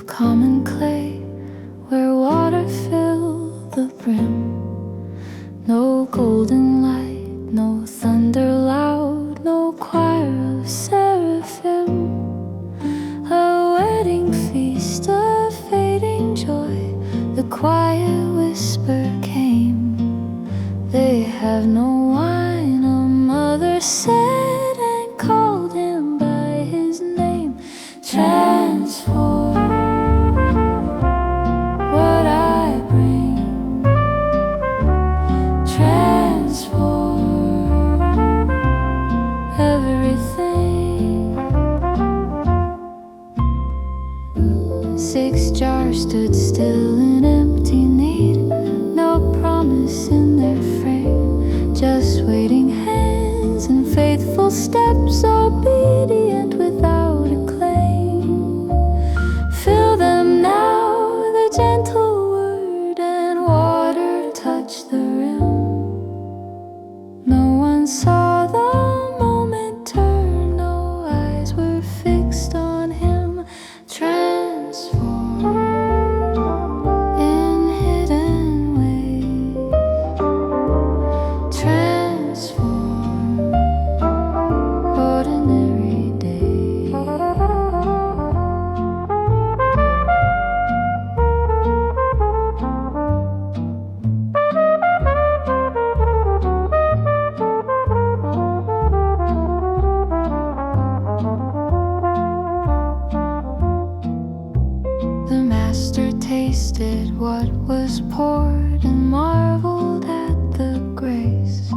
common clay where water filled the brim. No golden light, no thunder loud, no choir of seraphim. A wedding feast of fading joy, the quiet whisper came. They have no wine, a mother said, and called him by his name. Transform what I bring. Transform everything. 6 jars stood still in empty need, no promise in their frame, just waiting hands and faithful steps, obedient without a claim. Fill them now, the gentle word and water touch the rim. No one saw the moment turn, no eyes were fixed on him. Transform in hidden ways. Transform ordinary days. The master tasted what was poured and marveled at the grace.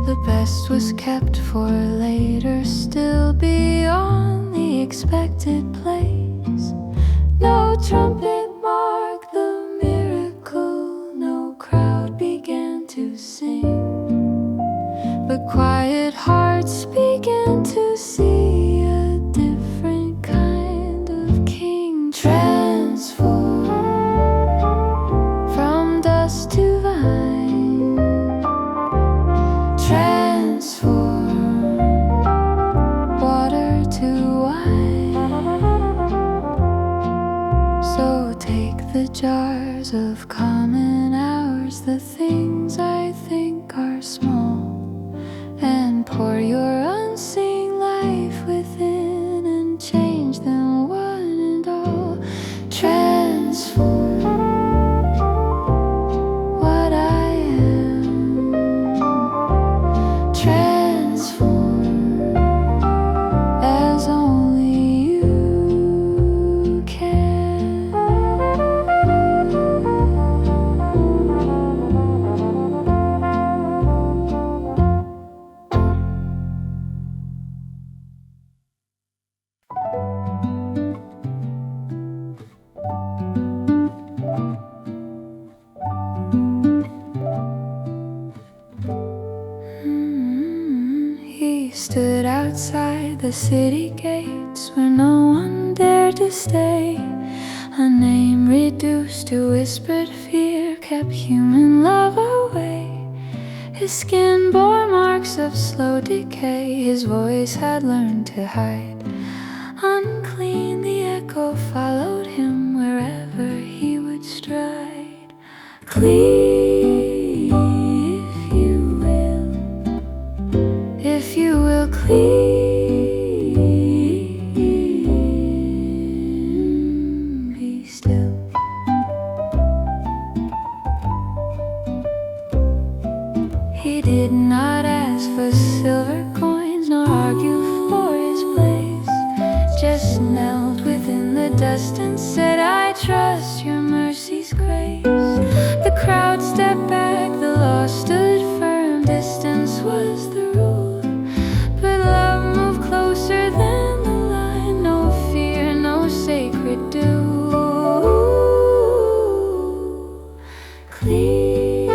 The best was kept for later, still beyond the expected place. No trumpet marked the miracle, no crowd began to sing, but quiet hearts began to see a different kind of king. Transform from dust to vine. Transform water to wine. So take the jars of common hours, the things I think are small, and pour your unseen life within and change them one and all. Transform what I am. Transform as only you can. He stood outside the city gates where no one dared to stay. A name reduced to whispered fear kept human love away. His skin bore marks of slow decay, his voice had learned to hide. Unclean, the echo followed him wherever he would stride. Clean, if you will clean, be still. He did not ask for silver coins nor argue for his place, just knelt within the dust and said, I trust your mercy's grace. The crowd stepped back, the law stood firm, distance was the rule, but love moved closer than the line. No fear, no sacred due. Clean,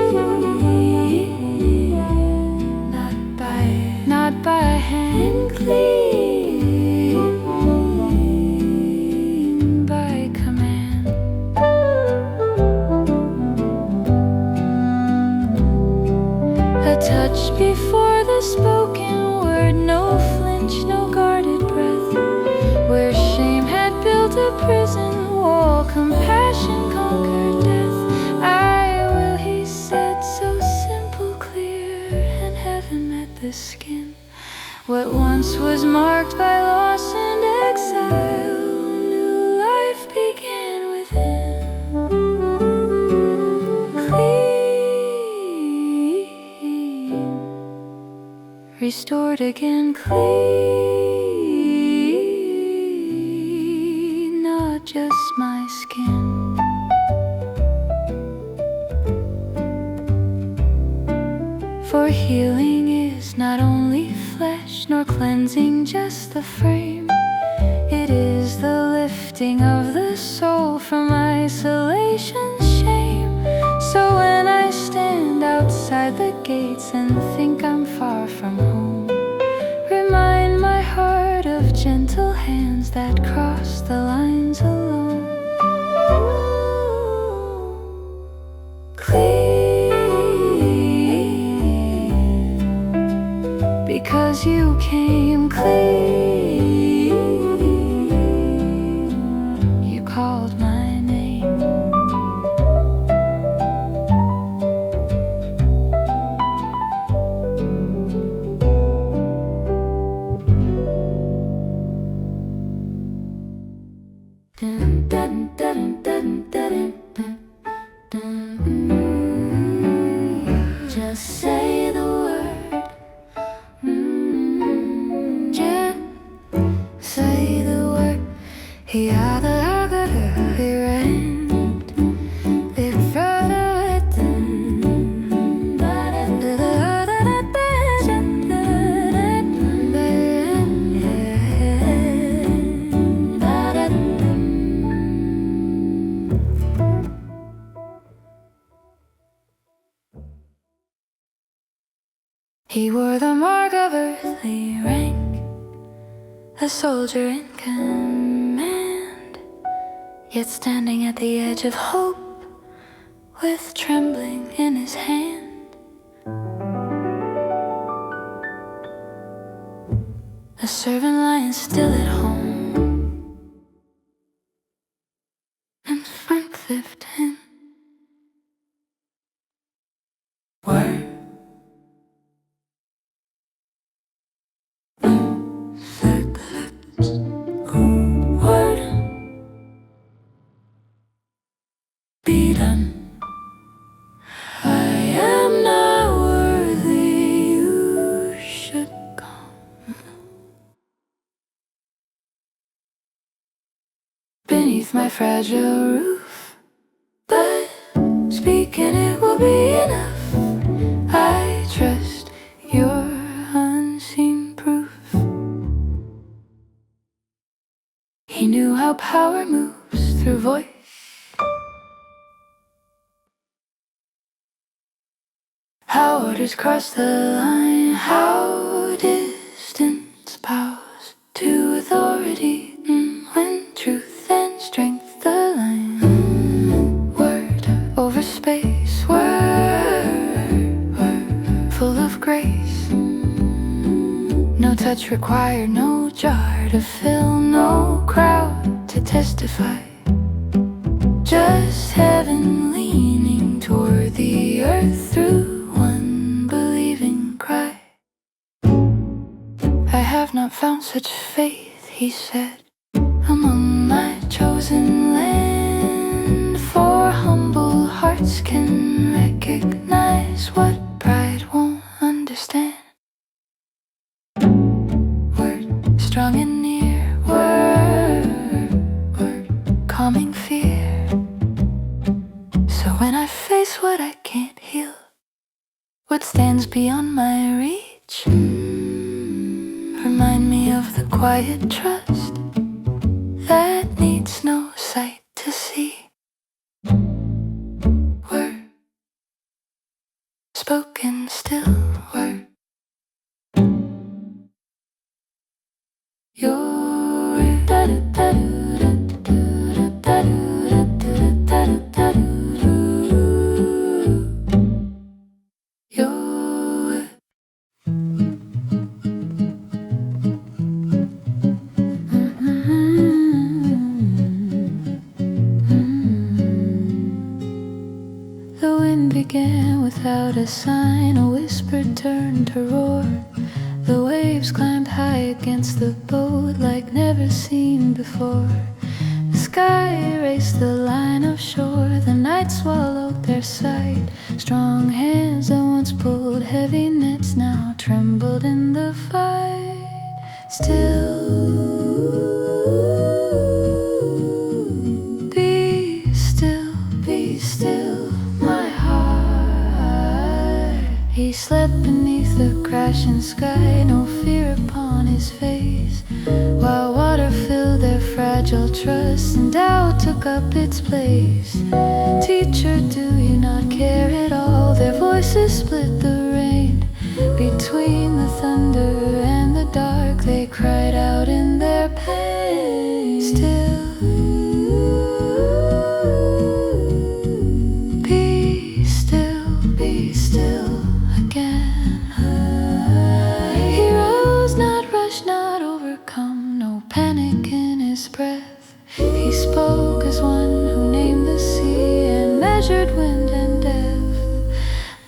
not by hand, clean by command. the prison wall, compassion conquered death. I will, he said, so simple, clear, and heaven met the skin. What once was marked by loss and exile, new life began within. Clean, restored again, clean, not just my skin. For healing is not only flesh, nor cleansing just the frame. It is the lifting of the soul from isolation, shame. So when I stand outside the gates and think I'm far from home, remind my heart of gentle hands that cross the lines alone. Clean, because you came clean, you called my name. Dun, dun, dun, dun, dun, dun, dun, dun. Just say the word. Yeah, say the word. Yeah, the he wore the mark of earthly rank, a soldier in command, yet standing at the edge of hope with trembling in his hand. A servant lying still at home, and strength left him. Word. Be done. I am not worthy, you should come. Beneath my fragile roof, but speaking it will be enough. I trust your unseen proof. He knew how power moves through voice. How orders cross the line, how distance bows to authority, when truth and strength align. Word over space, word full of grace. No touch required, no jar to fill, no crowd to testify. Just heaven leaning toward the earth through one believing cry. I have not found such faith, he said, among my chosen land. For humble hearts can recognize what pride won't understand. Word strong and near, word calming fear. So when I face what I can't heal, what stands beyond my reach, remind me of the quiet trust that needs no sight to see. Word spoken still, word your your without a sign. A whisper turned to roar. The waves climbed high against the boat like never seen before. The sky erased the line of shore. The night swallowed their sight. Strong hands that once pulled heavy nets now trembled in the fight. Still, be still, my heart. He slept beneath the crashing sky, no fear upon his face, while water filled their fragile trust and doubt took up its place. Teacher, do you not care at all? Their voices split the rain. Between the thunder and the dark, they cried out in their pain. Still, be still again. He rose, not rushed, not overcome, no panic in his breath. He spoke as one who named the sea and measured wind and depth.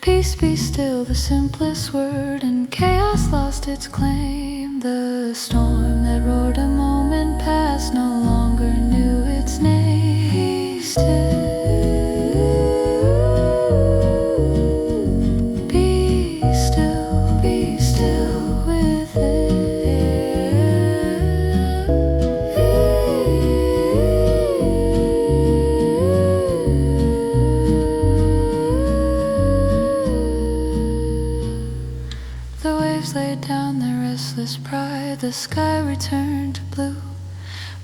Peace, be still, the simplest word, and chaos lost its claim. The storm that roared a moment past no longer knew its name. Be still. Laid down their restless pride. The sky returned to blue,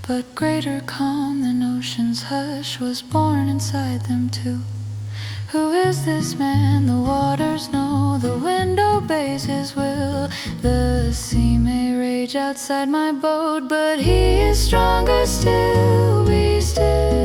but greater calm than ocean's hush was born inside them too. Who is this man? The waters know, the wind obeys his will. The sea may rage outside my boat, but he is stronger still. Be still.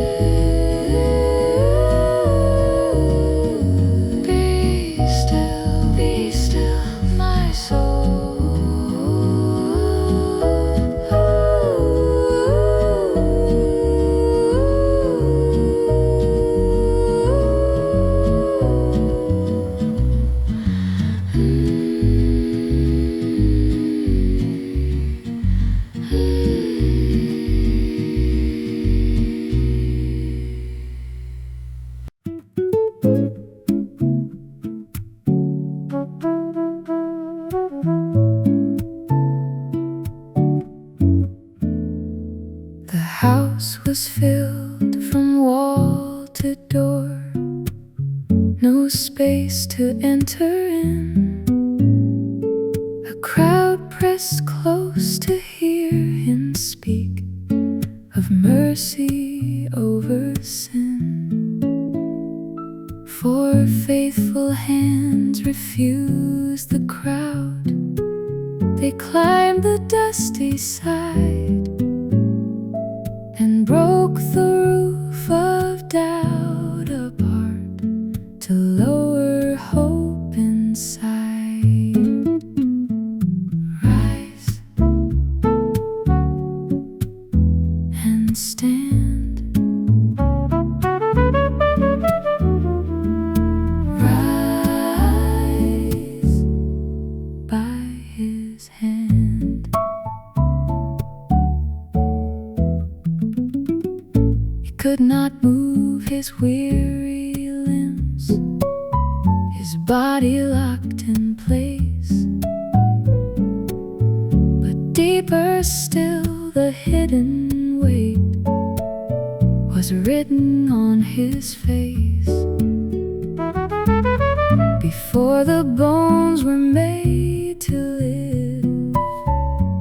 Was filled from wall to door, no space to enter in. A crowd pressed close to hear him speak of mercy over sin. For faithful hands refused the crowd. They climbed the dusty side and broke the roof of doubt apart to lower hope inside. Rise and stand. Rise by his hand. Could not move his weary limbs, his body locked in place. But deeper still, the hidden weight was written on his face. Before the bones were made to live,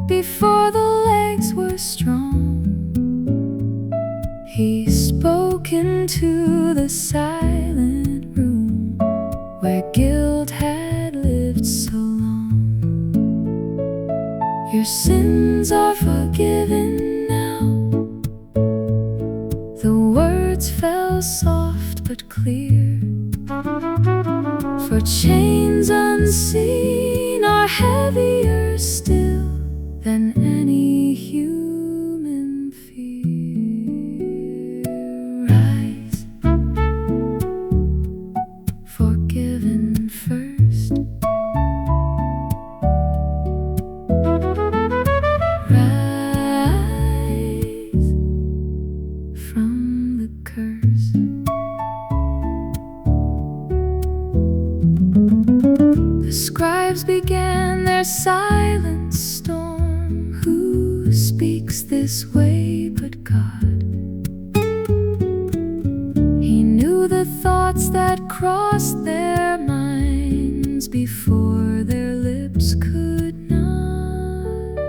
before the legs were strong, he spoke into the silent room where guilt had lived so long. Your sins are forgiven now. The words fell soft but clear, for chains unseen are heavier still than any human fear. Rise, forgiven from the curse. The scribes began their silent storm. Who speaks this way but God? He knew the thoughts that crossed their minds before their lips could nod.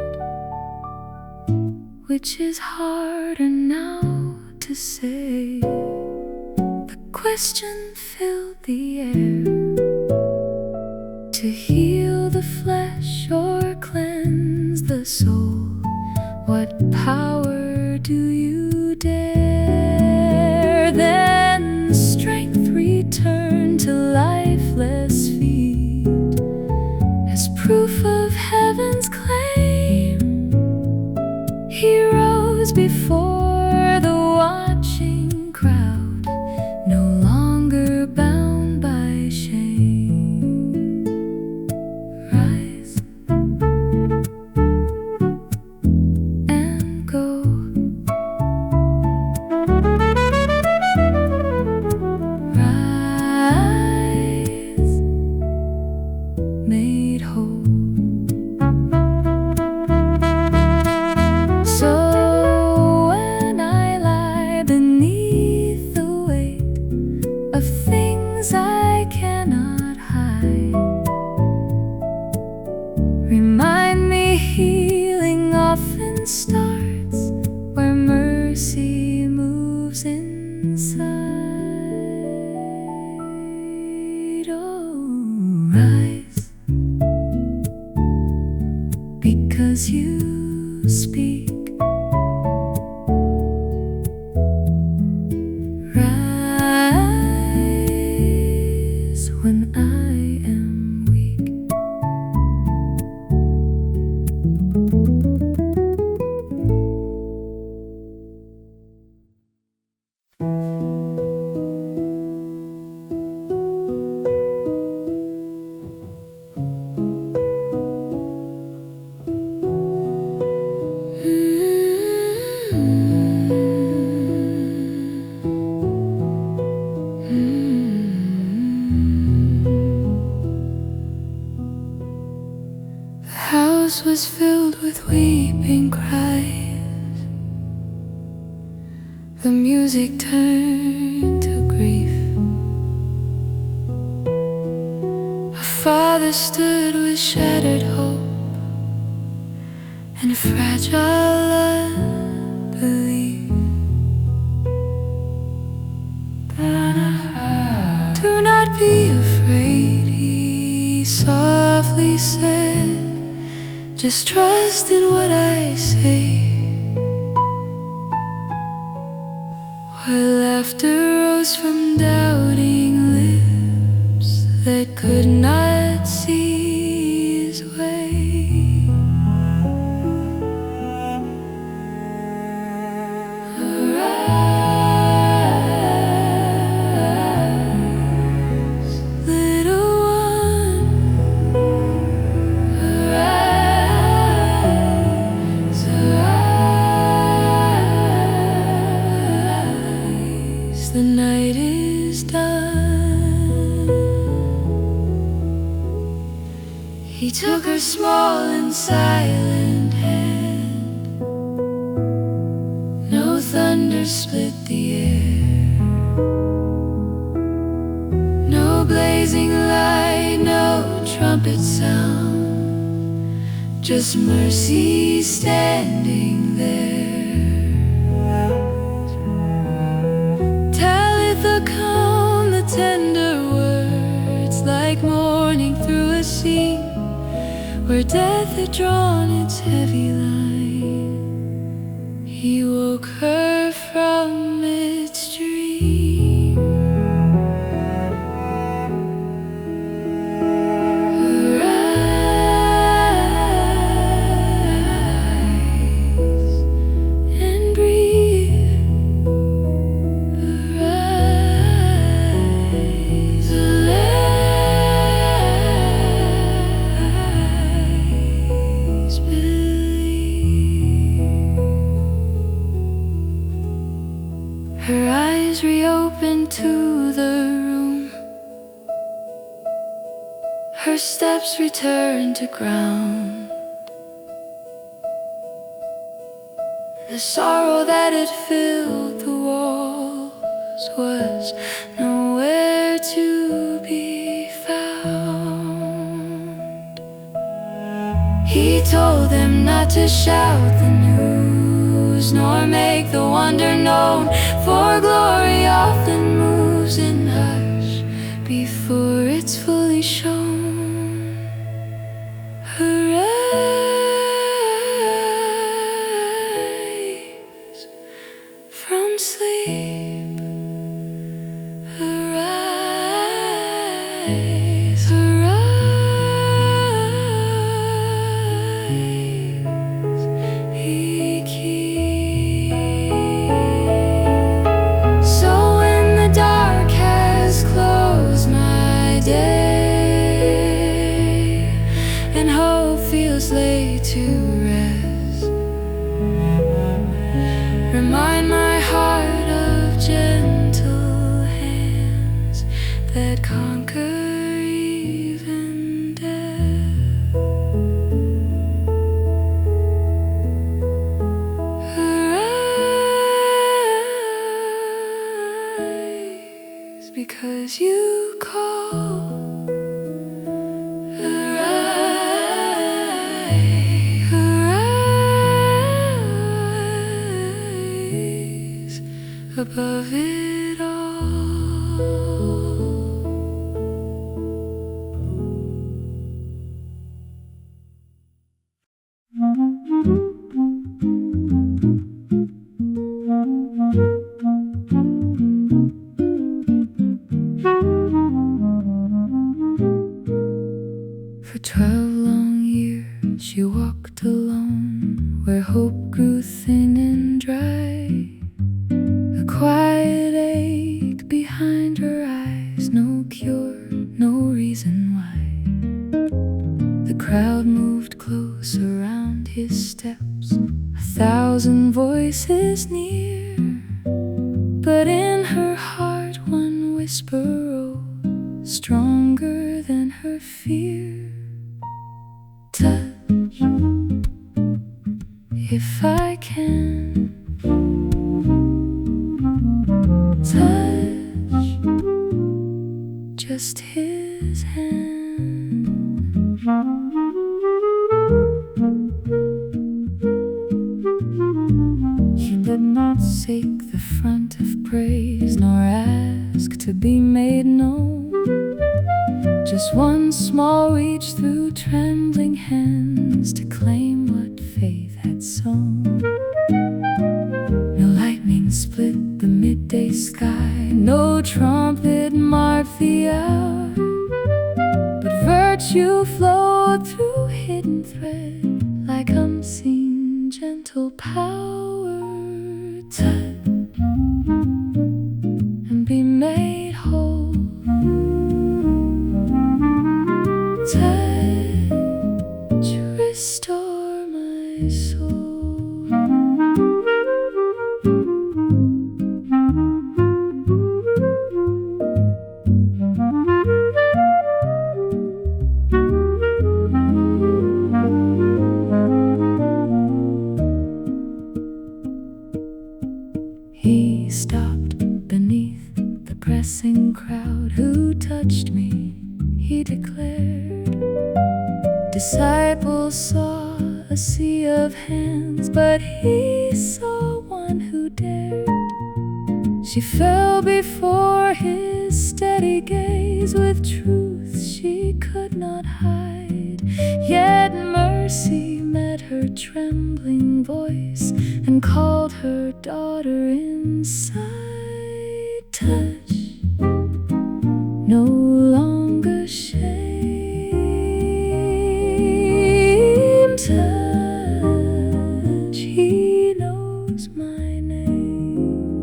Which is harder now to say? The question filled the air. To heal the flesh or cleanse the soul, what power do you dare? Then strength returned to lifeless feet as proof of heaven's claim. He rose before the watching crowd, no longer bound by shame. Rise and go. Rise, made whole. So when I lie beneath the weight of things I cannot hide, remind me healing often starts where mercy moves inside. Oh, rise, because you speak. Rise when I am weak. The house was filled with weeping cries. The music turned to grief. A father stood with shattered hope and fragile unbelief. Do not be afraid, he softly said. Just trust in what I say. While laughter rose from doubting lips that could not see his way. Arise, little one. Arise, arise. The night is done. He took her small and silent hand. No thunder split the air. No blazing light, no trumpet sound. Just mercy standing there. Talitha come, the tender words like morning through a scene where death had drawn its heavy line. He woke her from its dream. Arise and breathe. Arise, arise, believe. Her eyes reopened to the room. Her steps returned to ground. The sorrow that had filled the walls was nowhere to be found. He told them not to shout the news, nor make the wonder known, for glory often moves in hush before it's fully shown. Her eyes from sleep, her eyes, her eyes, he keeps. So when the dark has closed my day, and hope feels laid to rest, remind my heart of gentle hands that conquer even death. Her eyes, because you call. Her eyes above it all. For 12 long years she walked alone, where hope grew thin and dry. A quiet ache behind her eyes, no cure, no reason why. The crowd moved close around his steps, 1,000 voices near, but in her heart one whisper rose, stronger than her fear. Touch, if I can. Touch, just his hand. He did not seek the front of praise, nor ask to be made known. Just one small reach through trembling hands to claim what faith had sown. No lightning split the midday sky, no trumpet marked the hour, but virtue flowed through hidden thread like unseen gentle power. Touch and be made whole. Touch, restore my soul. He stopped beneath the pressing crowd. Who touched me? He declared. Disciples saw a sea of hands, but he saw one who dared. She fell before his steady gaze, with truth she could not hide. Yet mercy met her trembling voice and called her daughter inside. Touch, no longer shame. Touch, he knows my name.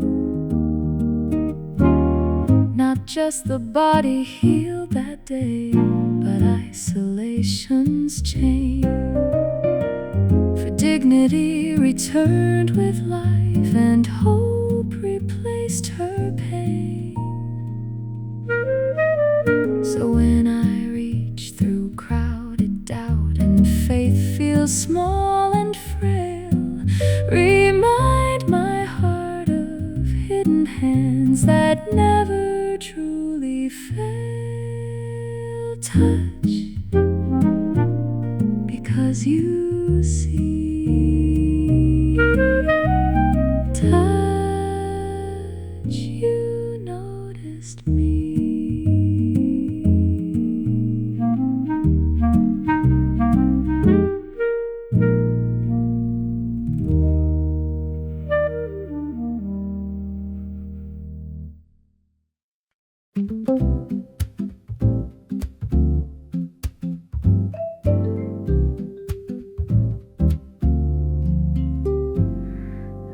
Not just the body healed that day, but isolation's chain. For dignity returned with life, and hope replaced hands that never truly felt touch, because you see, touch, you noticed me.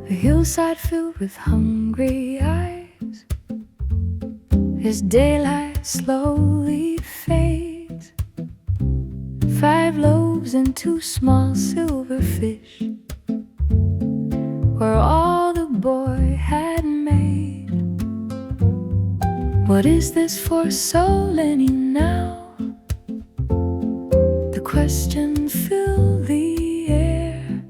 The hillside filled with hungry eyes, as daylight slowly fades. 5 loaves and 2 small silver fish were all the boy had made. What is this for so many now? The question filled the air.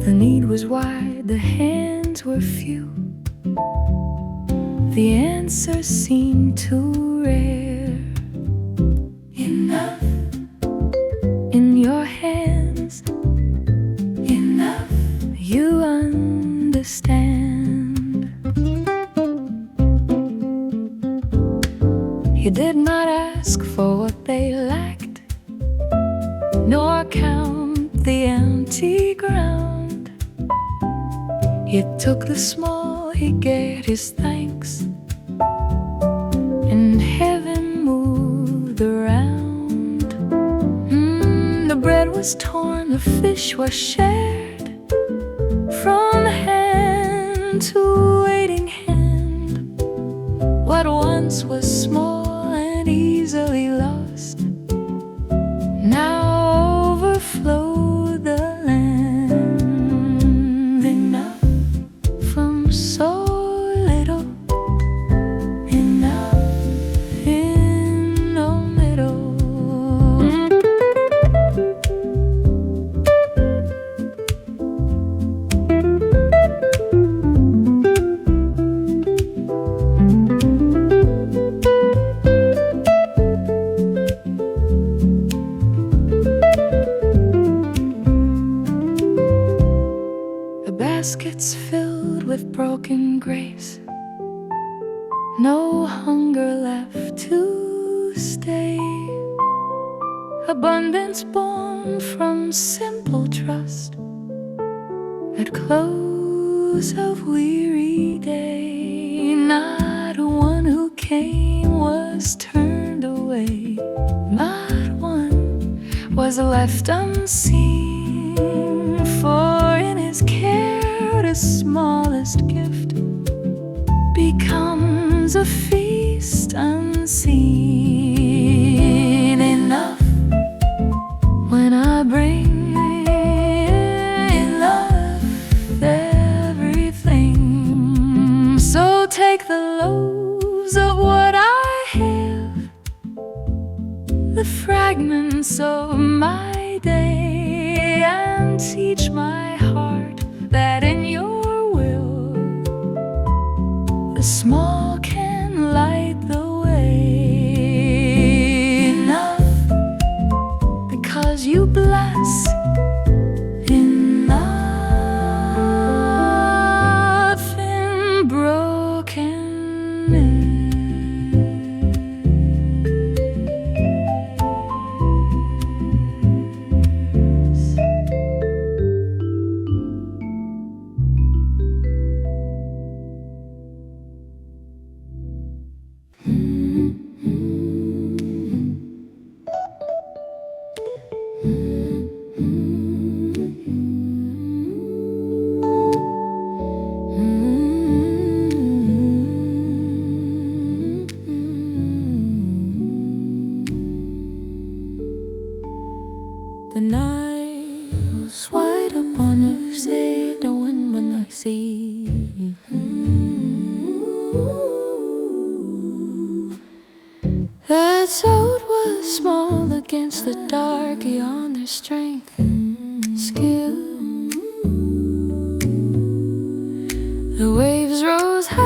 The need was wide, the hands were few. The answer seemed too rare. Enough in your hands, enough, you understand. You did not ask for what they lacked, nor count the empty ground. He took the small, he gave his thanks, and heaven moved around. The bread was torn, the fish was shared, from hand to waiting hand. What once was small and easily lost now overflowed the land. Enough from so little, enough in the middle. The baskets filled with broken grace, no hunger left to stay. Abundance born from simple trust at close of weary day. Not one who came was turned away, not one was left unseen. For in his care the smallest gift becomes a feast unseen. Enough when I bring enough everything. So take the loaves of what I have, the fragments of my day, and teach my heart that in your will the small can light the way. Enough because you bless, enough in brokenness. The night was white upon her sea, the wind when I see. That sword was small against the dark, beyond their strength, skill. The waves rose high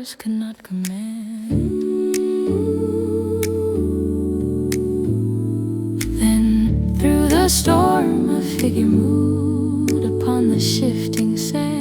words could not command. Then through the storm a figure moved upon the shifting sand.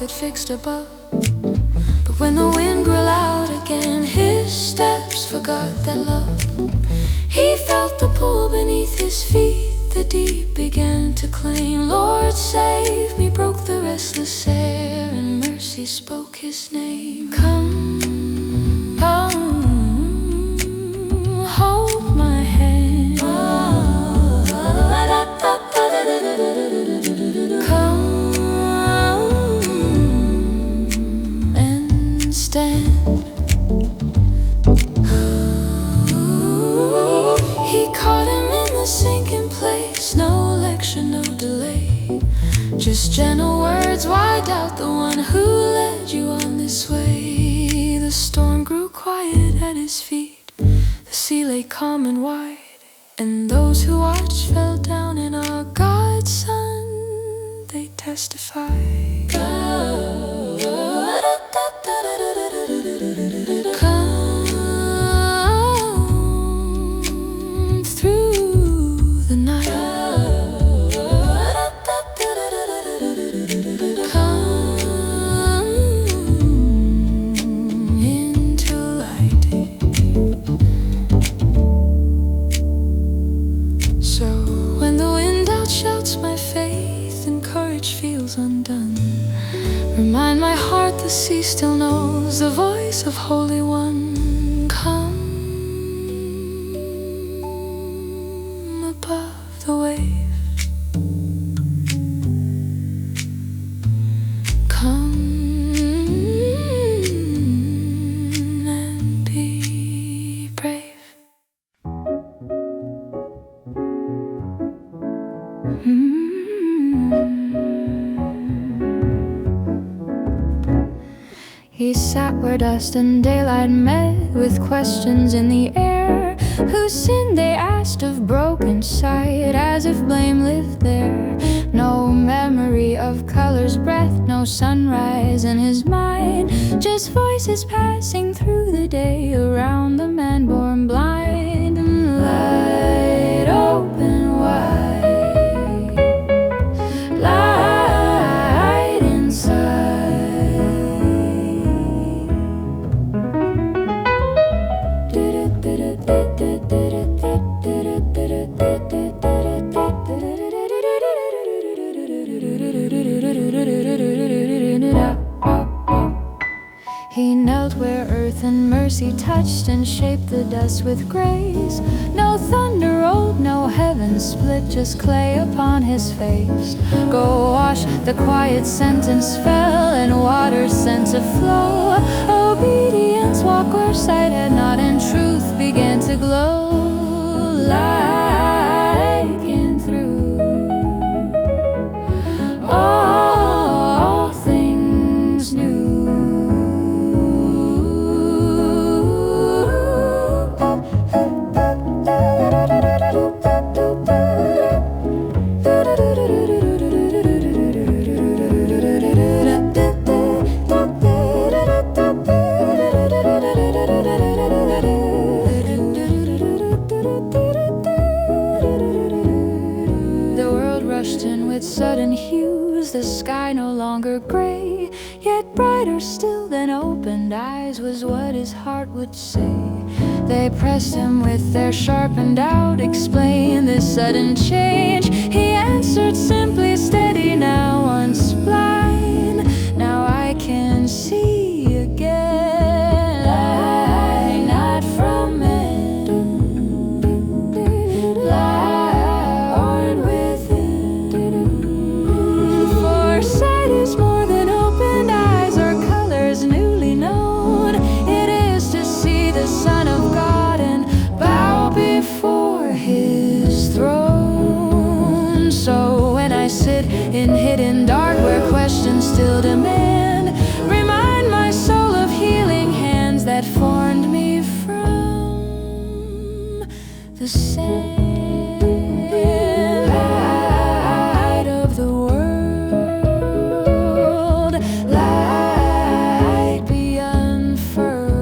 That fixed above, but when the wind grew loud again, his steps forgot that love. He felt the pull beneath his feet, the deep began to claim. Lord, save me, broke the restless air, and mercy spoke his name. Come, come, hold my hand. Come. He caught him in the sinking place. No lecture, no delay, just gentle words. Why doubt the one who led you on this way? The storm grew quiet at his feet, the sea lay calm and wide, and those who watched fell down in awe. God's Son, they testify. Remind my heart the sea still knows the voice of Holy One. Come above the waves. Come and be brave. He sat where dust and daylight met, with questions in the air. Who sinned, they asked, of broken sight, as if blame lived there. No memory of color's breath, no sunrise in his mind, just voices passing through the day around the man born blind. And light open wide, light inside. He knelt where earth and mercy touched and shaped the dust with grace. No thunder rolled, no heaven split, just clay upon his face. Go wash, the quiet sentence fell, and water sent to flow. Obedience walk where sight had not, and truth began to glow. Light came through. All things new. longer gray, yet brighter still than opened eyes was what his heart would say. They pressed him with their sharpened out, explain this sudden change. He answered simply, steady now, once blind, now I can see again. Light not from men, light born within. For sight is more than opened eyes or colors newly known. It is to see the Son of God and bow before his throne. So when I sit in hidden dark where questions still demand, remind my soul of healing hands that formed me from the sand. Light of the world, light be unfurled.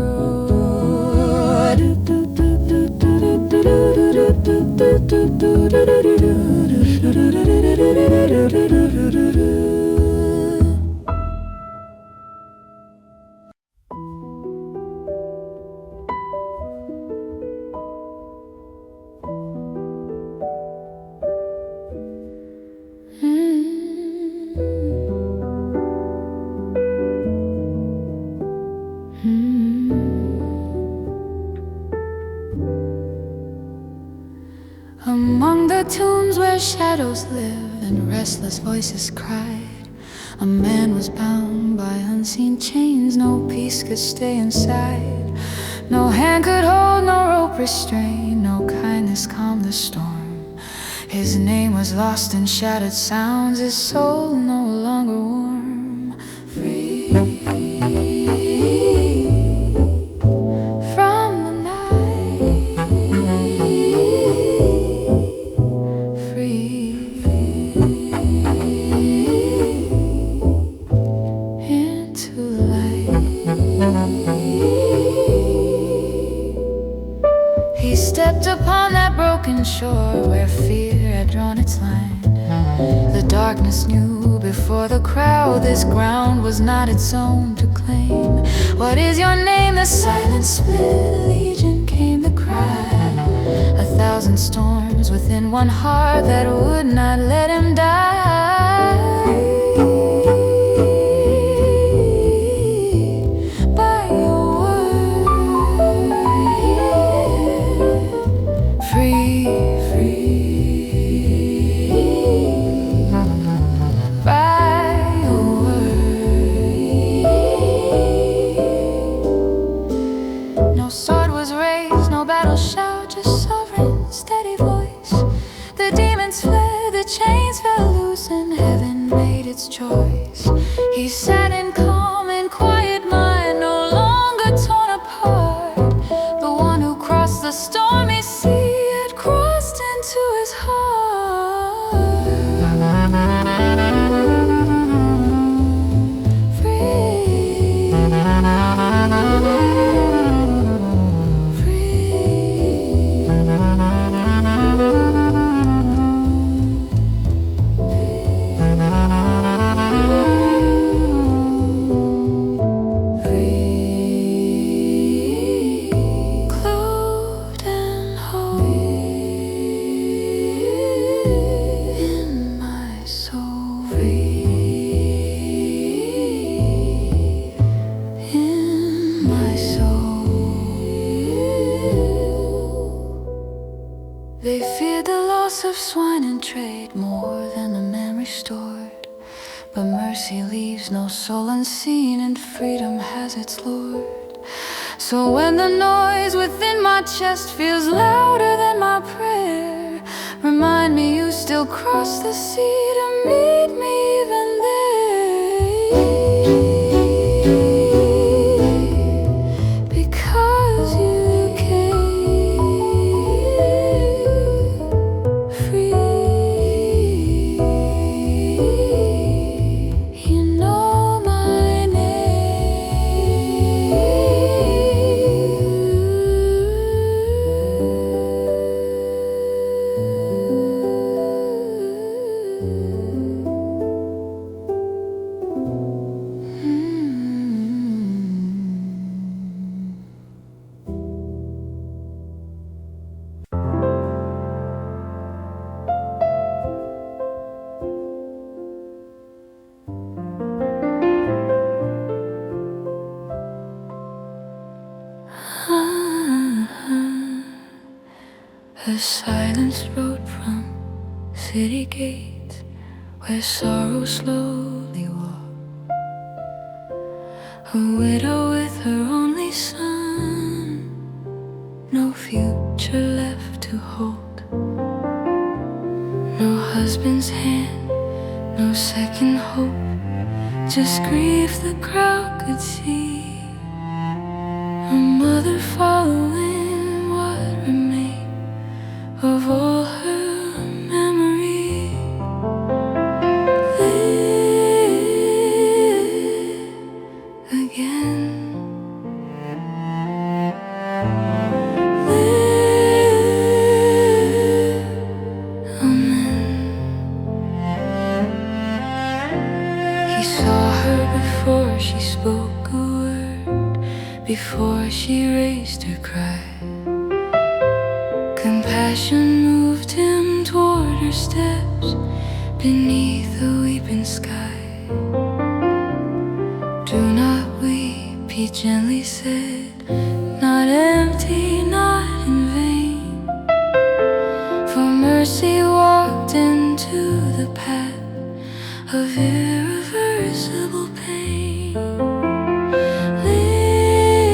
Among the tombs where shadows live and restless voices cried, a man was bound by unseen chains. No peace could stay inside. No hand could hold, no rope restrain, no kindness calm the storm. His name was lost in shattered sounds, his soul no longer warm. Free from the night, free into light. He stepped upon that broken shore where fear had drawn its line. The darkness knew before the crowd this ground was not its own to claim. What is your name? The silence split, legion came the cry. 1,000 storms within one heart that would not let him die. By your word, free, free. By your word, no sword was raised, no battle shout, just sovereign, steady voice. The demons fled, the chains fell loose, and heaven made its choice. He sat in calm and quiet mind, no longer torn apart. The one who crossed the stormy sea had crossed into his heart. Free, clothed and whole in my soul. In my soul. They feared the loss of swine and trade more than the man restored. But mercy leaves no soul unseen, and freedom has its Lord. So when the noise within my chest feels louder than my prayer, remind me you still cross the sea to meet me even there. Because you came free. You know my name. silence rode from city gates where sorrow slowly walked. A widow with her only son, no future left to hold. No husband's hand, no second hope, just grief the crowd could see. A mother following what remained of all her memory. Live again. Live, amen. He saw her before she spoke a word, before she raised her cry. Compassion moved him toward her steps beneath the weeping sky. Do not weep, he gently said, not empty, not in vain. For mercy walked into the path of irreversible pain. Live,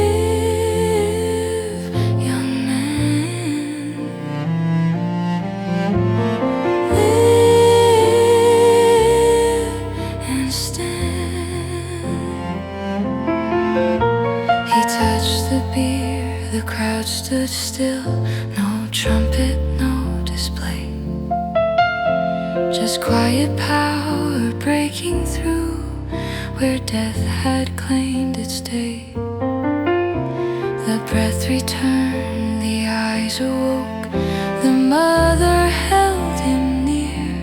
young man. Live and stand. He touched the bier, the crowd stood still. No trumpet, no display, just quiet power breaking through where death had claimed its day. The breath returned, the eyes awoke, the mother held him near.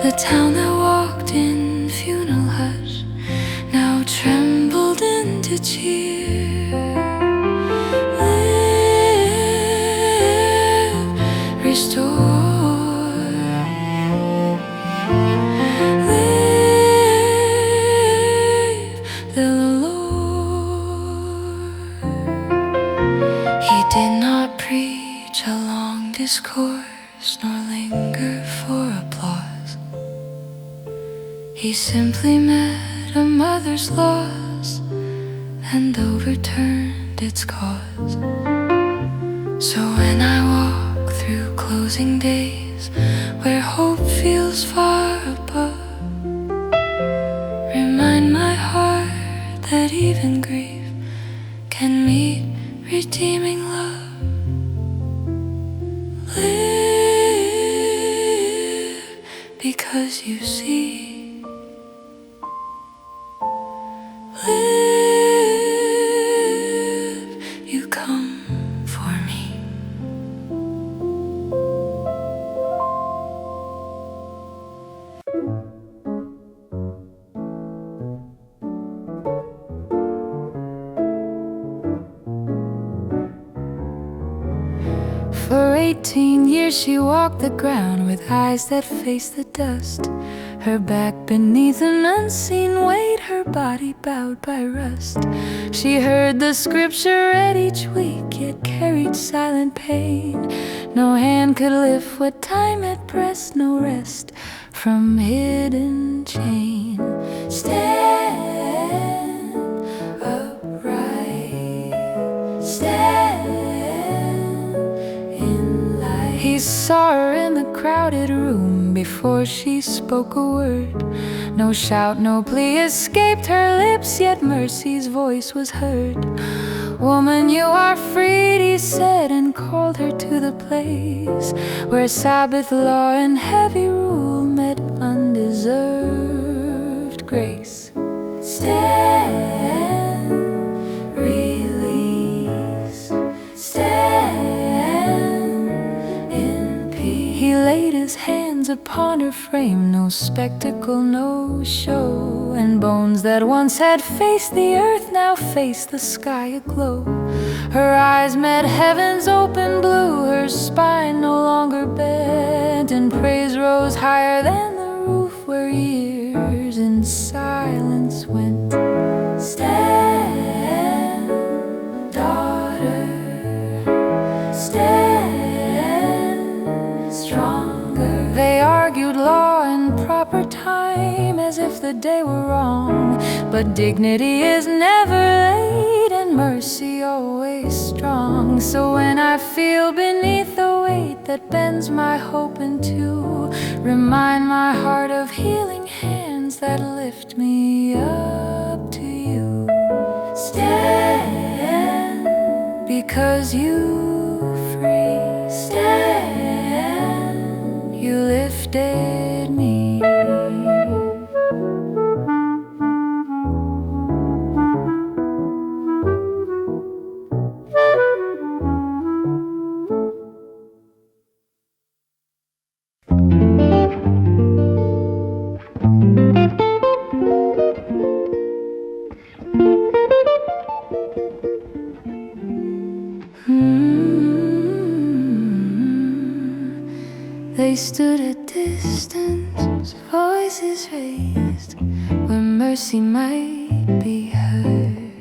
The town that walked in funeral hush now trembled into cheer. Live, restore. Discourse nor linger for applause. He simply met a mother's loss and overturned its cause. So when I walk through closing days where hope feels far above, remind my heart that even grief can meet redeeming love. Live, because you see. Live, you come for me. For 18 years she walked the ground with eyes that faced the dust, her back beneath an unseen weight, her body bowed by rust. She heard the scripture read each week, yet carried silent pain. No hand could lift what time had pressed, no rest from hidden chain. Stand upright, stand. He saw her in the crowded room before she spoke a word. No shout, no plea escaped her lips, yet mercy's voice was heard. Woman, you are freed, he said, and called her to the place where Sabbath law and heavy rule met undeserved grace. Stand, release, stand. He laid his hands upon her frame, no spectacle, no show, and bones that once had faced the earth now faced the sky aglow. Her eyes met heaven's open blue, her spine no longer bent, and praise rose higher than the roof where years in silence went. Stand, daughter, stand. said they were wrong. But dignity is never late and mercy always strong. So when I feel beneath the weight that bends my hope in two, remind my heart of healing hands that lift me up to you. Stand because you free. Stand, you lifted me. They stood at distance, voices raised, where mercy might be heard.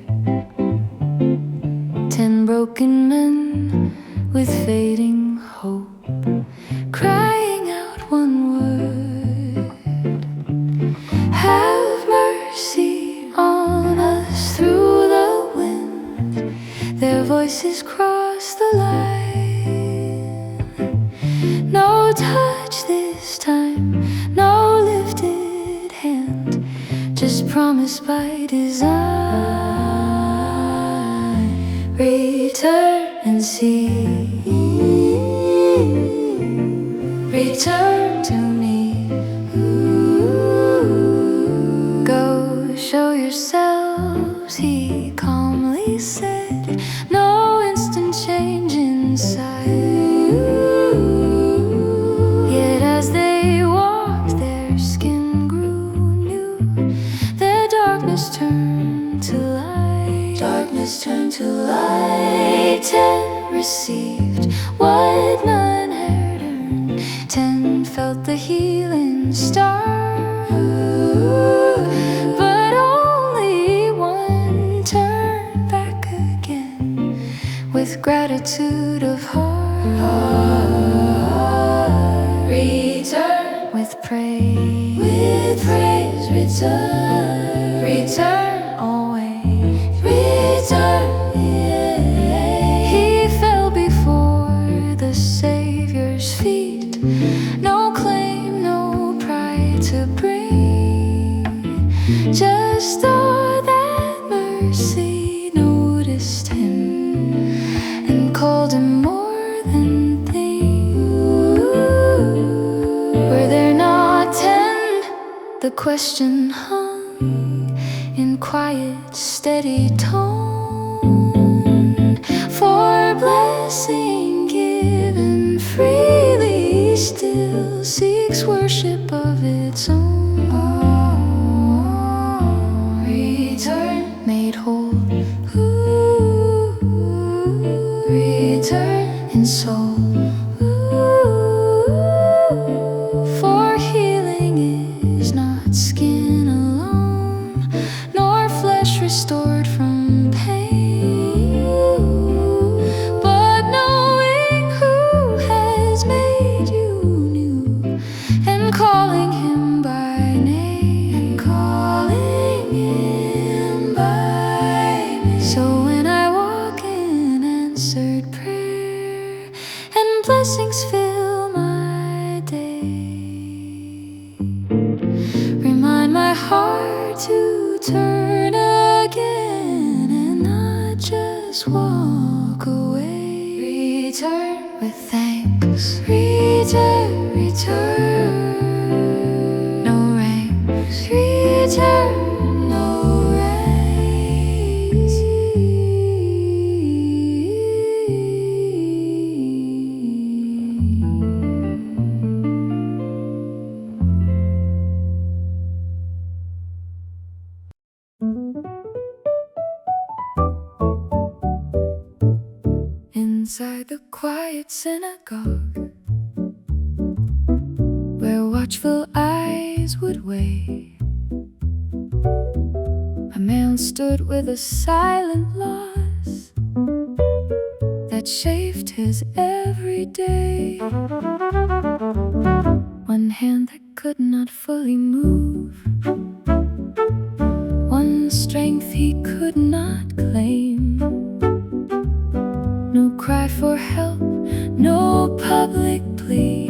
10 broken men with fading hope, crying out one word. Have mercy on us through the wind. Their voices crossed the line. No touch this time, no lifted hand, just promise by design. Return and see, return to me. Go show yourselves, he calmly said. No instant change inside. Turn to light. 10 received what none had earned. 10 felt the healing start, but only one turned back again with gratitude of heart. Return with praise, return, return always, return. He fell before the Savior's feet. No claim, no pride to bring, just thought that mercy noticed him and called him more than things. Were there not 10? The question hung in quiet, steady tone. For blessing given freely still seeks worship of its own. Return made whole. Return in soul. For healing is not skin alone, nor flesh restored from pain, but knowing who has made you new and calling him by name, So when I walk in answered prayer and blessings fill my day, remind my heart to turn again and not just walk away. Return with thanks, return, return. No ranks, return, no ranks. Inside the quiet synagogue, where watchful eyes would wait, a man stood with a silent loss that shaped his every day. One hand that could not fully move, strength he could not claim. No cry for help, no public plea,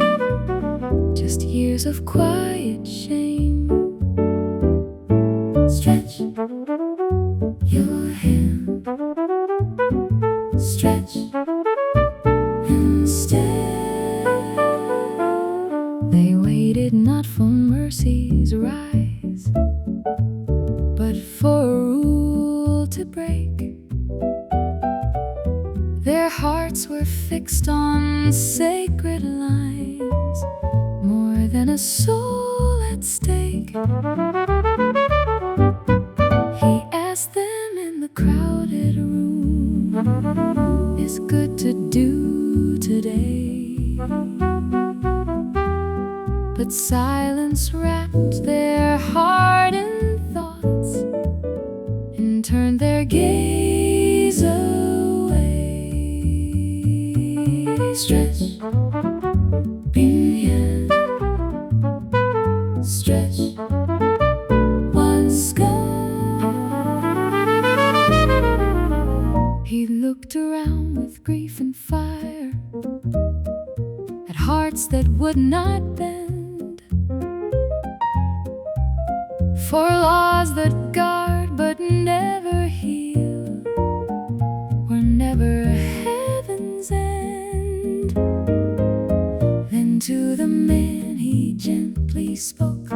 just years of quiet shame. Stretch your hand, stretch instead. They waited not for mercy's rise, but for a rule to break. Their hearts were fixed on sacred lines, more than a soul at stake. He asked them in the crowded room, "Is good to do today?" But silence wrapped their hardened thoughts and turned their gaze away. Stretch, bien, stretch, once gone. He looked around with grief and fire at hearts that would not bend, for laws that guard but never heal were never heaven's end. Then to the man he gently spoke,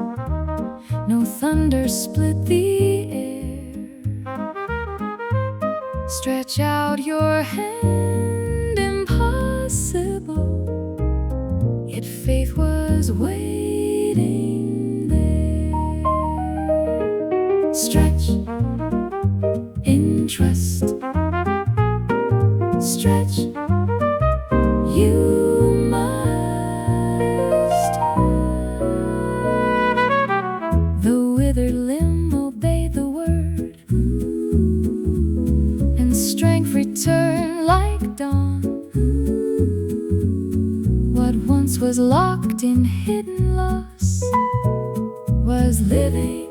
no thunder split the air. Stretch out your hand, impossible, yet faith was waiting there. Stretch in trust, stretch, you must. The withered limb obeyed the word, and strength returned like dawn. What once was locked in hidden loss was living,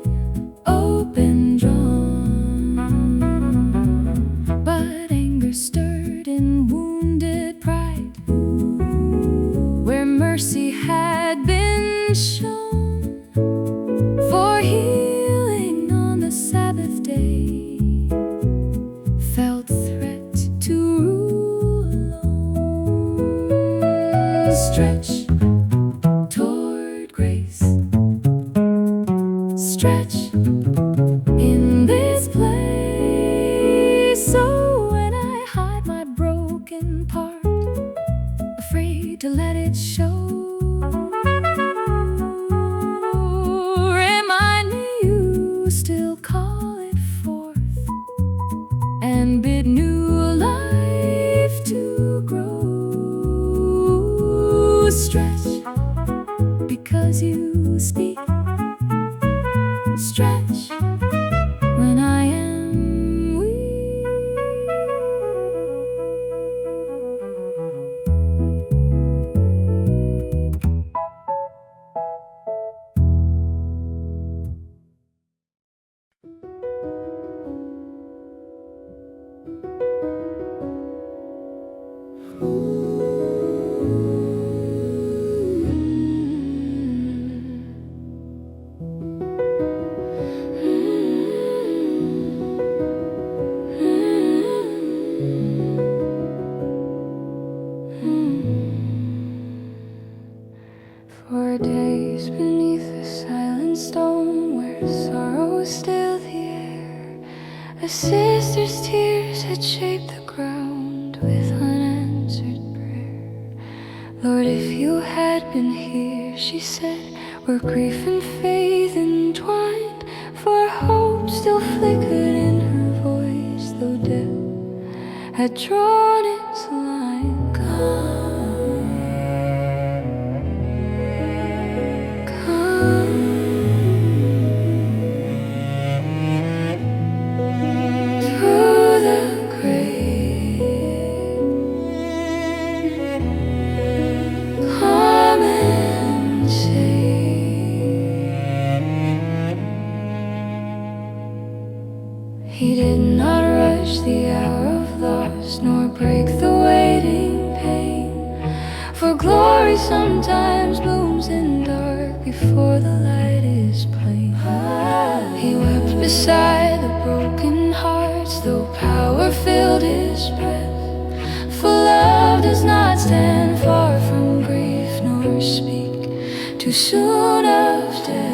open, drawn. But anger stirred in wounded pride, where mercy had been shown. For healing on the Sabbath day felt threat to rule alone. Stretch toward grace, stretch in this place. So when I hide my broken part, afraid to let it show, remind me you still call it forth and bid new life to grow. Stretch because you speak, stretch when I am weak. For days beneath the silent stone, where sorrow stilled the air, a sister's tears had shaped the ground with unanswered prayer. Lord, if you had been here, she said, were grief and faith entwined, for hope still flickered in her voice, though death had drawn its line. Come, He did not rush the hour of loss, nor break the waiting pain. For glory sometimes blooms in dark before the light is plain. He wept beside the broken hearts, though power filled his breath. For love does not stand far from grief, nor speak too soon of death.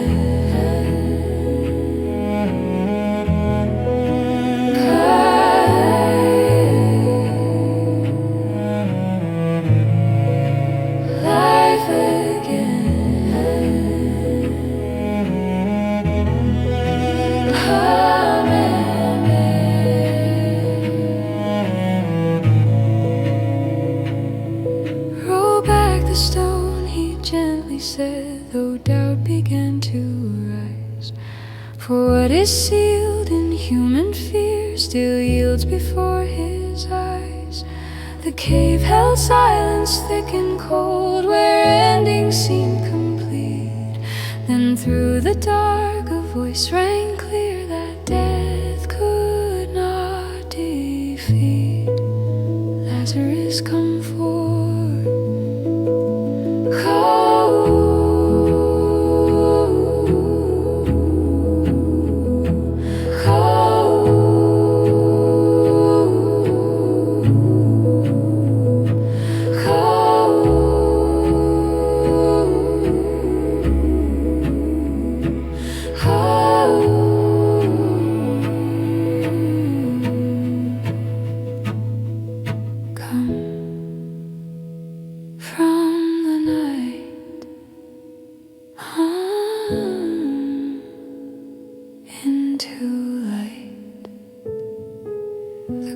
For what is sealed in human fear still yields before his eyes. The cave held silence thick and cold, where endings seemed complete. Then through the dark a voice rang clear that death could not defeat. Lazarus, come forth.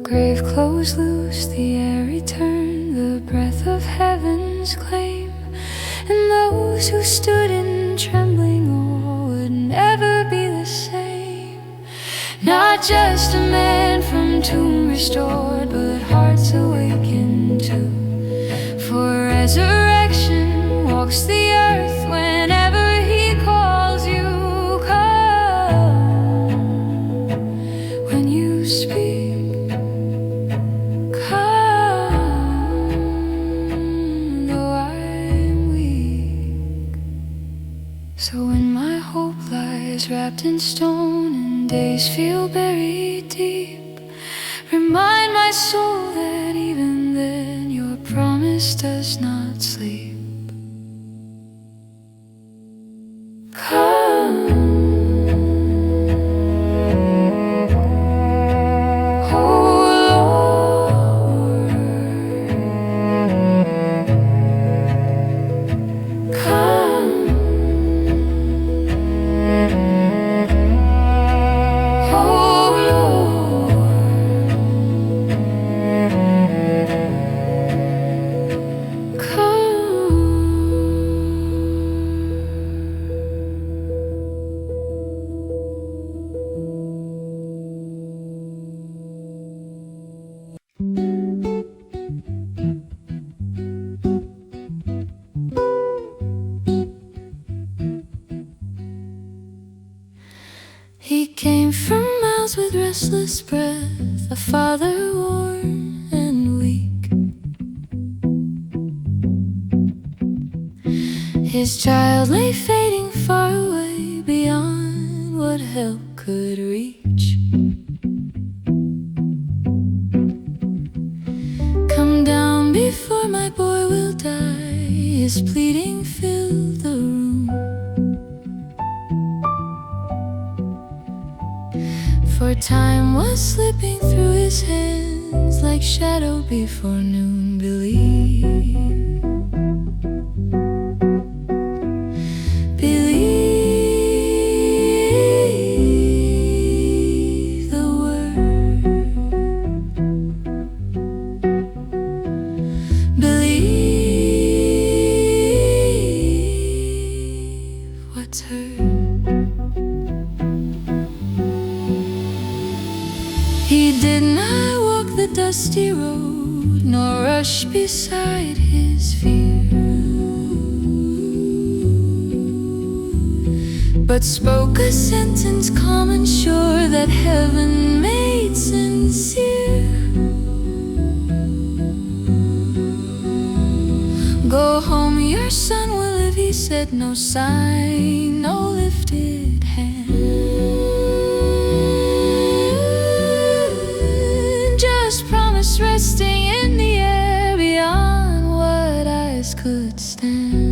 Grave closed loose, the air returned, the breath of heaven's claim. And those who stood in trembling awe would never be the same. Not just a man from tomb restored, but hearts awakened too. For resurrection walks the earth whenever he calls you. Come when you speak. So when my hope lies wrapped in stone and days feel buried deep, remind my soul that even then your promise does not sleep. Come. He came from miles with restless breath, a father worn and weak. His child lay fading far away beyond what help could reach. Come down before my boy will die, his pleading filled the room. For time was slipping through his hands like shadow before noon. Believe the word. Believe what's heard. He did not walk the dusty road, nor rush beside his fear, but spoke a sentence calm and sure that heaven made sincere. Go home, your son will live, he said. No sign, no lifted hand. Just promise resting in the air beyond what eyes could stand.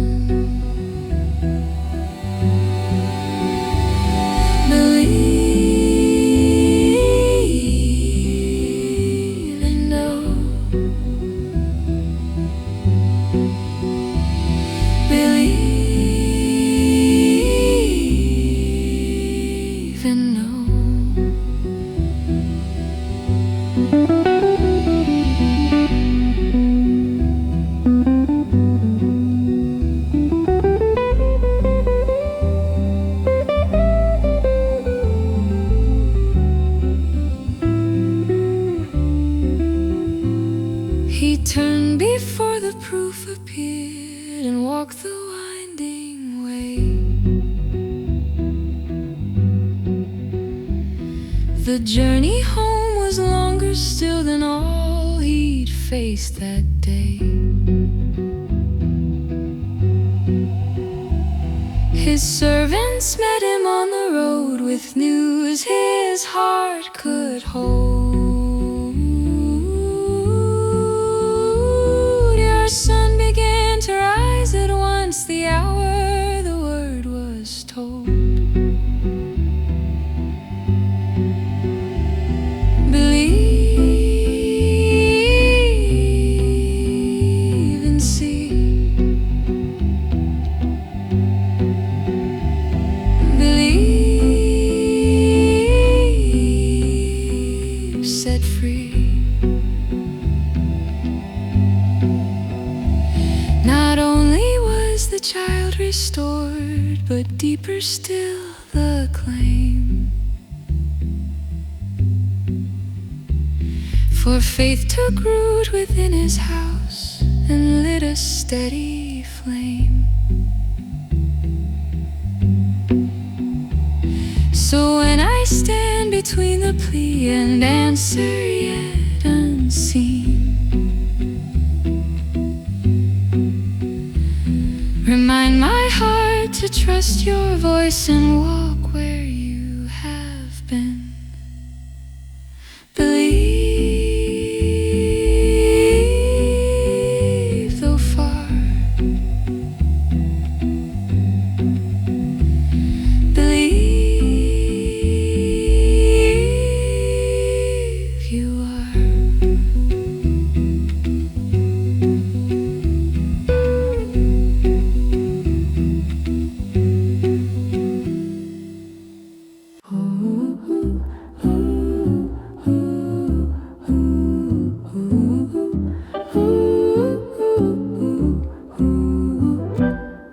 He turned before the proof appeared and walked the winding way. The journey home was longer still than all he'd faced that day. His servants met him on the road with news his heart could hold. Your son began to rise at once the hour the word was told. Believe and see. Believe, set free. Not only was the child restored, but deeper still the claim. For faith took root within his house and lit a steady flame. So when I stand between the plea and answer yet unseen, remind my heart to trust your voice and walk where you have been. Believe, though far. Believe you are.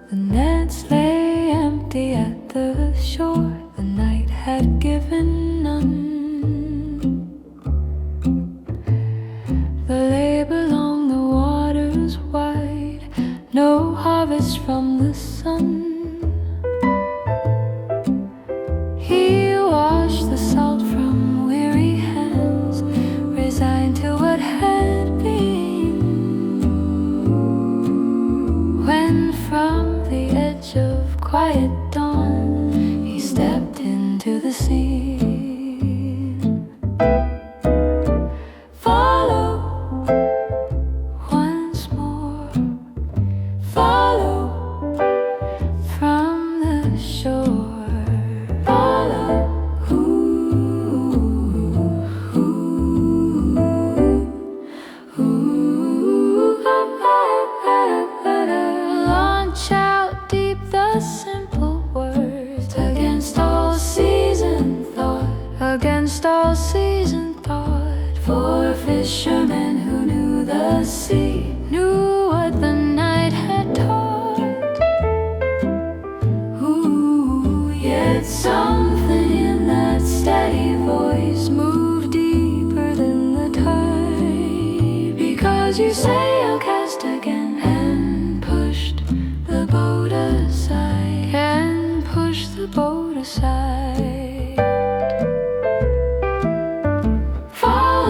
The nets lay empty at the shore. The night had given none. The labor along the waters wide, no harvest from the sun. He washed the salt from weary hands, resigned to what had been. When from the edge of quiet dawn he stepped into the scene. Follow once more, follow from the shore. Follow, launch out deep the simple words against all seasoned thought, against all seasoned thought. For fishermen who knew the sea, knew what the night had taught. Yet something in that steady voice moved deeper than the tide. Because you say I'll cast again, and pushed the boat aside, and pushed the boat aside. Follow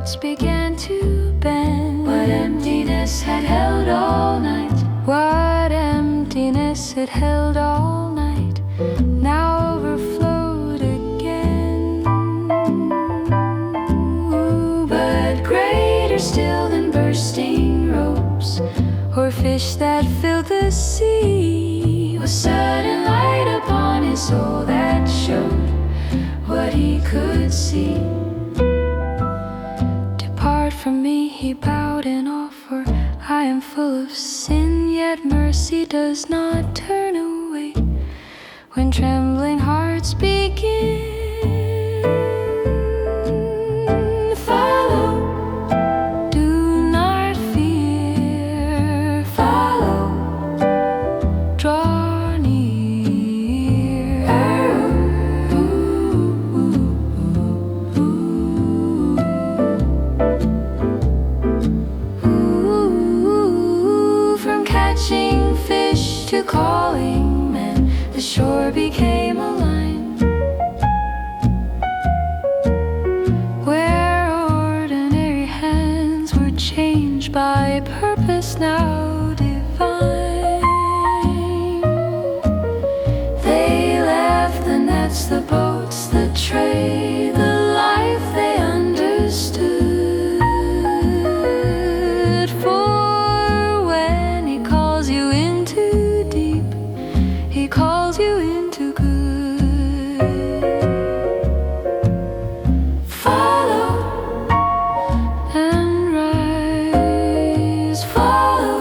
boats began to bend. What emptiness had held all night? What emptiness had held all night now overflowed again. Ooh, but greater still than bursting ropes or fish that filled the sea was sudden light upon his soul that showed what he could see. Depart from me, he bowed in awe, for I am full of sin, yet mercy does not turn away when trembling hearts begin. Follow, do not fear, follow, draw near. From catching fish to calling men, the shore became a line where ordinary hands were changed by purpose now divine. They left the nets, the boats, the trade, the life they understood. For when he calls you into deep, he calls you into good. Follow and rise, follow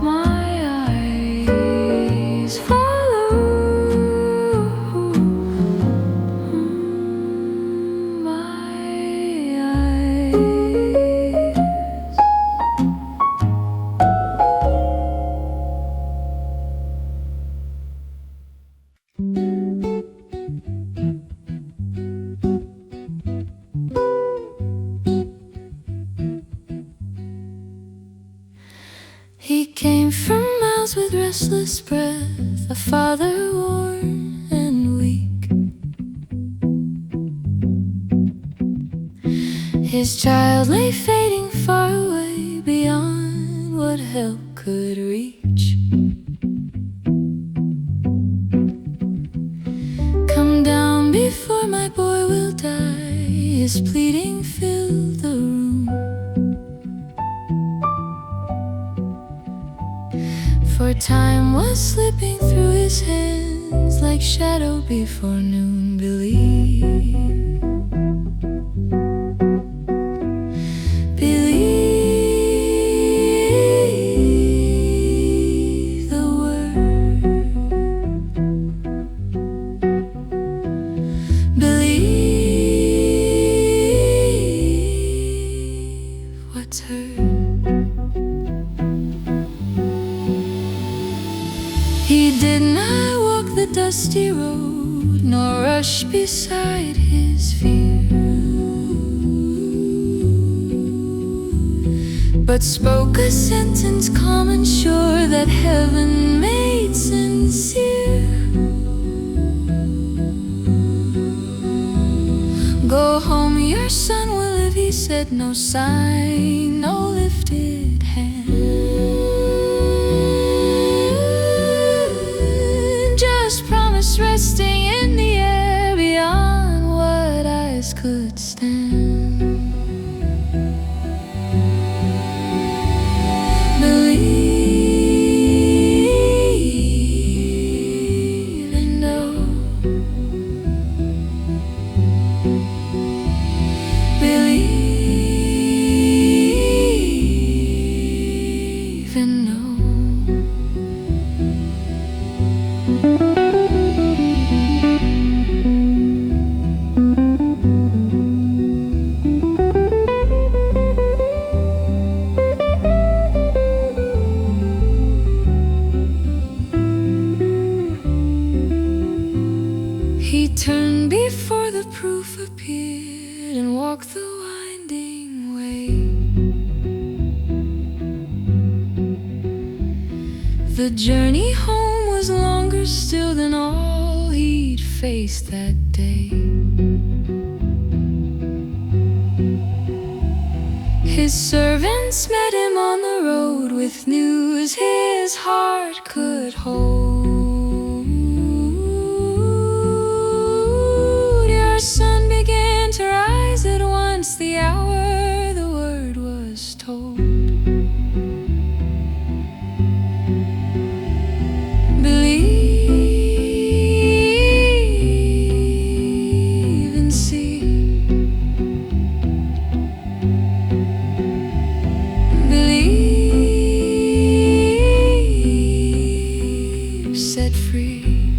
my eyes, follow my eyes. He came from miles with restless breath, a father worn and weak. His child lay fading far away beyond what help could reach. Come down before my boy will die, his pleading filled the room. For time was slipping through his hands like shadow before noon. Believe, believe the word. Believe what's heard. He did not walk the dusty road, nor rush beside his fear, but spoke a sentence calm and sure that heaven made sincere. Go home, your son will live, he said, no sign, no lifted hand. Promise resting in the air beyond what eyes could stand. Believe and know. Believe and know. He turned before the proof appeared and walked the winding way. The journey home was longer still than all he'd faced that day. His servants met him on the road with news his heart could hold. Your son began to rise at once the hour the word was told. Believe and see. Believe, set free.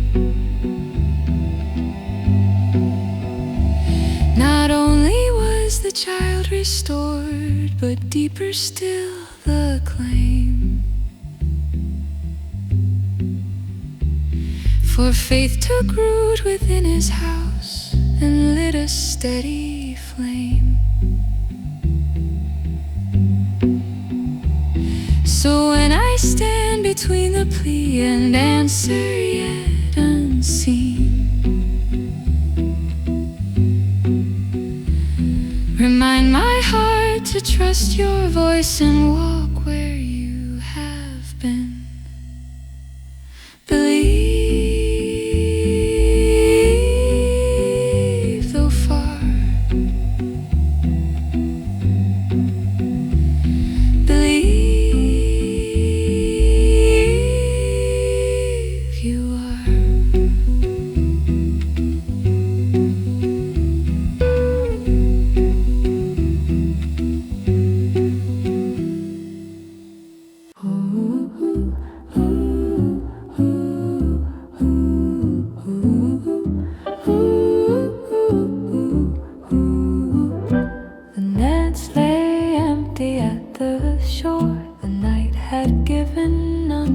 Not only was the child restored, but deeper still the claim. For faith took root within his house and lit a steady flame. So when I stand between the plea and answer yet unseen, remind my heart to trust your voice and walk where you have been. Believe, though far. Believe you are. The nets lay empty at the shore. The night had given none.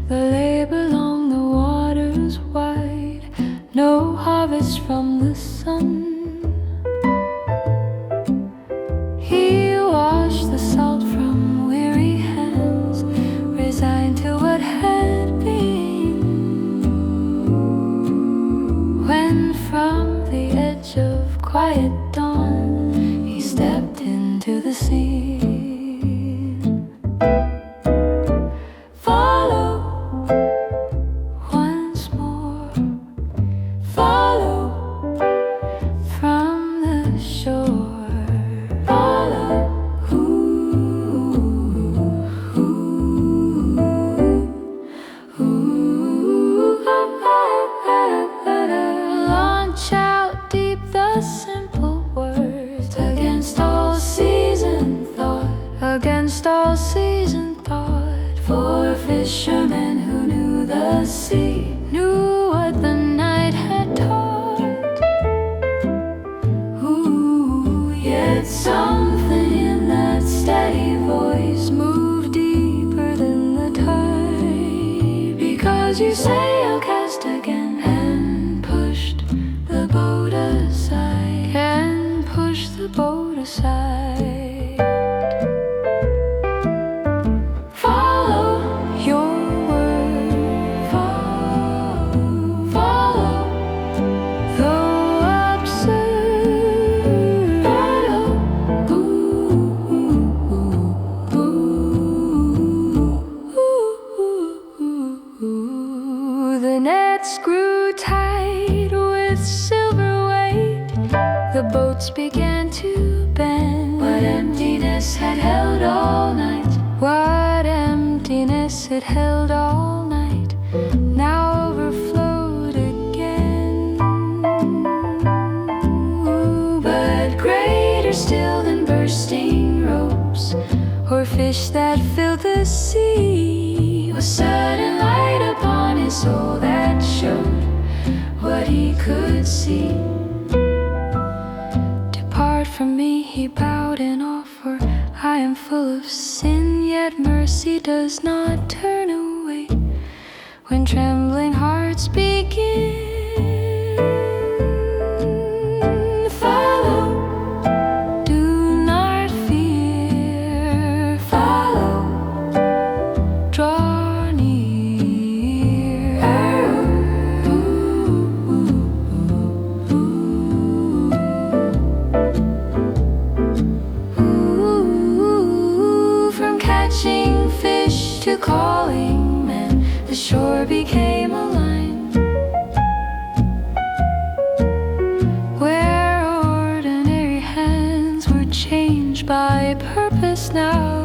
The labor along the waters wide, no harvest from the sun. He washed the salt from weary hands, resigned to what had been. When from the edge of quiet dawn he stepped into the scene. Follow once more, follow from the shore. Follow, launch out deep the simple words against all seasoned thought, against all seasoned thought. For fishermen who knew the sea, knew what the night had taught. Ooh, yet something in that steady voice moved deeper than the tide. Because you say I'll cast again, and pushed the boat aside, and pushed the boat aside. Follow your word, follow, though absurd. Follow, the nets grew tight with silver weight. The boats began to bend. What emptiness had held all night, what emptiness it held all night, now overflowed again. Ooh, but greater still than bursting ropes or fish that filled the sea was sudden light upon his soul that showed what he could see. Depart from me, he bowed in awe, for I am full of sin, yet mercy does not turn away when trembling hearts begin. Follow, do not fear. Follow, draw near. calling man, the shore became a line where ordinary hands were changed by purpose now.